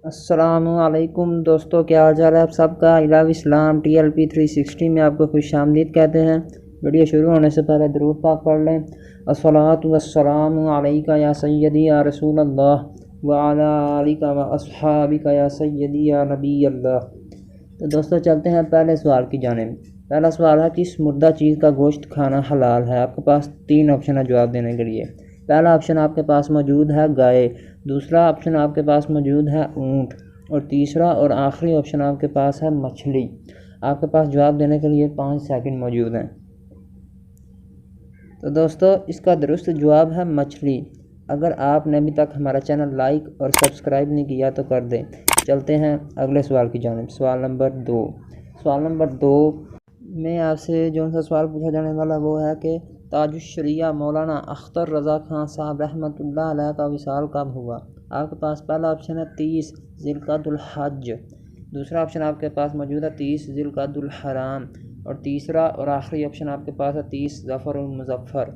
अस्सलामुअलैकुम दोस्तों, क्या हाल चाल है आप सबका। इलाव इस्लाम TLP 360 में आपको खुश आमदीद कहते हैं। वीडियो शुरू होने से पहले दुरूद पाक पढ़ लें। अस्सलातु वस्सलामु अलैका या सय्यदी या रसूल अल्लाह व अला आलिका व अस्हाबिका या सय्यदी या नबी अल्लाह। तो दोस्तों चलते हैं पहले सवाल की जानिब। पहला सवाल है, किस मुर्दा चीज़ का गोश्त खाना हलाल है। आपके पास 3 ऑप्शन है जवाब देने के लिए। पहला ऑप्शन आपके पास मौजूद है गाय, दूसरा ऑप्शन आपके पास मौजूद है ऊँट, और तीसरा और आखिरी ऑप्शन आपके पास है मछली। आपके पास जवाब देने के लिए 5 सेकंड मौजूद हैं। तो दोस्तों इसका दुरुस्त जवाब है मछली। अगर आपने अभी तक हमारा चैनल लाइक और सब्सक्राइब नहीं किया तो कर दें। चलते हैं अगले सवाल की जानिब। सवाल नंबर 2 में आपसे जो सा सवाल पूछा जाने वाला वो है कि ताजुश्शरिया मौलाना अख्तर रज़ा खान साहब रहमतुल्लाह अलैह का विसाल कब हुआ। आपके पास पहला ऑप्शन है 30 ज़िलक़अदुल हज, दूसरा ऑप्शन आपके पास मौजूद है 30 ज़िलक़अदुल हराम, और तीसरा और आखिरी ऑप्शन आपके पास है 30 ज़फ़रुल मुज़फ़्फ़र।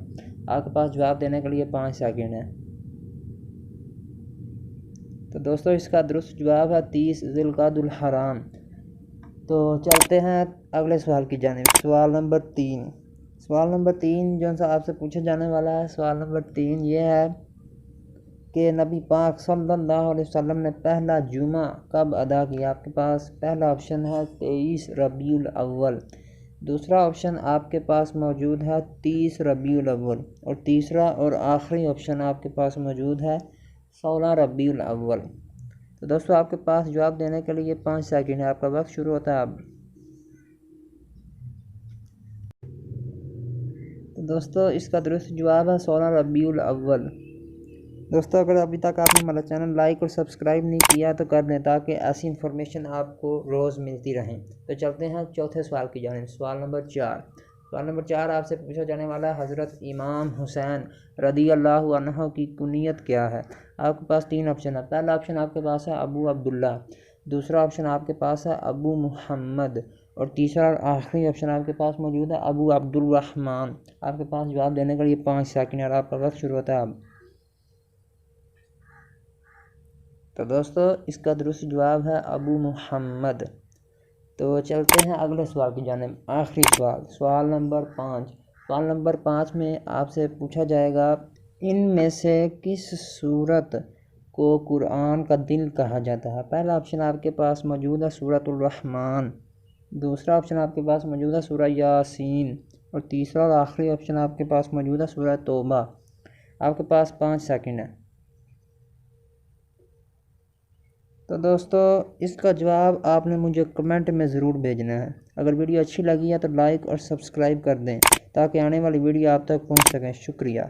आपके पास जवाब देने के लिए 5 सेकंड है। तो दोस्तों इसका दुरुस्त जवाब है 30 ज़िलक़अदुल हराम। तो चलते हैं अगले सवाल की जानिब। सवाल नंबर 3 जो सा आपसे पूछा जाने वाला है। सवाल नंबर 3 ये है कि नबी पाक सल्लल्लाहु अलैहि वसल्लम ने पहला जुमा कब अदा किया। आपके पास पहला ऑप्शन है 23 रबीउल अव्वल, दूसरा ऑप्शन आपके पास मौजूद है 30 रबीउल अव्वल, और तीसरा और आखिरी ऑप्शन आपके पास मौजूद है 16 रबीउल अव्वल। तो दोस्तों आपके पास जवाब देने के लिए 5 सेकंड है। आपका वक्त शुरू होता है अब। तो दोस्तों इसका दुरुस्त जवाब है 16 रबीउल अव्वल। दोस्तों अगर अभी तक आपने हमारा चैनल लाइक और सब्सक्राइब नहीं किया तो कर दें ताकि ऐसी इन्फॉर्मेशन आपको रोज़ मिलती रहे। तो चलते हैं चौथे सवाल की जानिब। सवाल नंबर 4 आपसे पूछा जाने वाला है, हज़रत इमाम हुसैन रदी अल्लाहु अन्हु की कुनियत क्या है। आपके पास 3 ऑप्शन है। पहला ऑप्शन आपके पास है अबू अब्दुल्ला, दूसरा ऑप्शन आपके पास है अबू मुहम्मद, और तीसरा और आखिरी ऑप्शन आपके पास मौजूद है अबू अब्दुल रहमान। आपके पास जवाब देने के लिए 5 सेकंड और आपका वक्त शुरू होता है अब। तो दोस्तों इसका दुरुस्त जवाब है अबू मुहम्मद। तो चलते हैं अगले सवाल की जानिब। आखिरी सवाल नंबर 5 में आपसे पूछा जाएगा, इनमें से किस सूरत को कुरान का दिल कहा जाता है। पहला ऑप्शन आपके पास मौजूद है सूरतुर रहमान, दूसरा ऑप्शन आपके पास मौजूद है सूरह यासीन, और तीसरा और आखिरी ऑप्शन आपके पास मौजूद है सूरह तौबा। आपके पास 5 सेकंड है। तो दोस्तों इसका जवाब आपने मुझे कमेंट में ज़रूर भेजना है। अगर वीडियो अच्छी लगी है तो लाइक और सब्सक्राइब कर दें ताकि आने वाली वीडियो आप तक पहुंच सकें। शुक्रिया।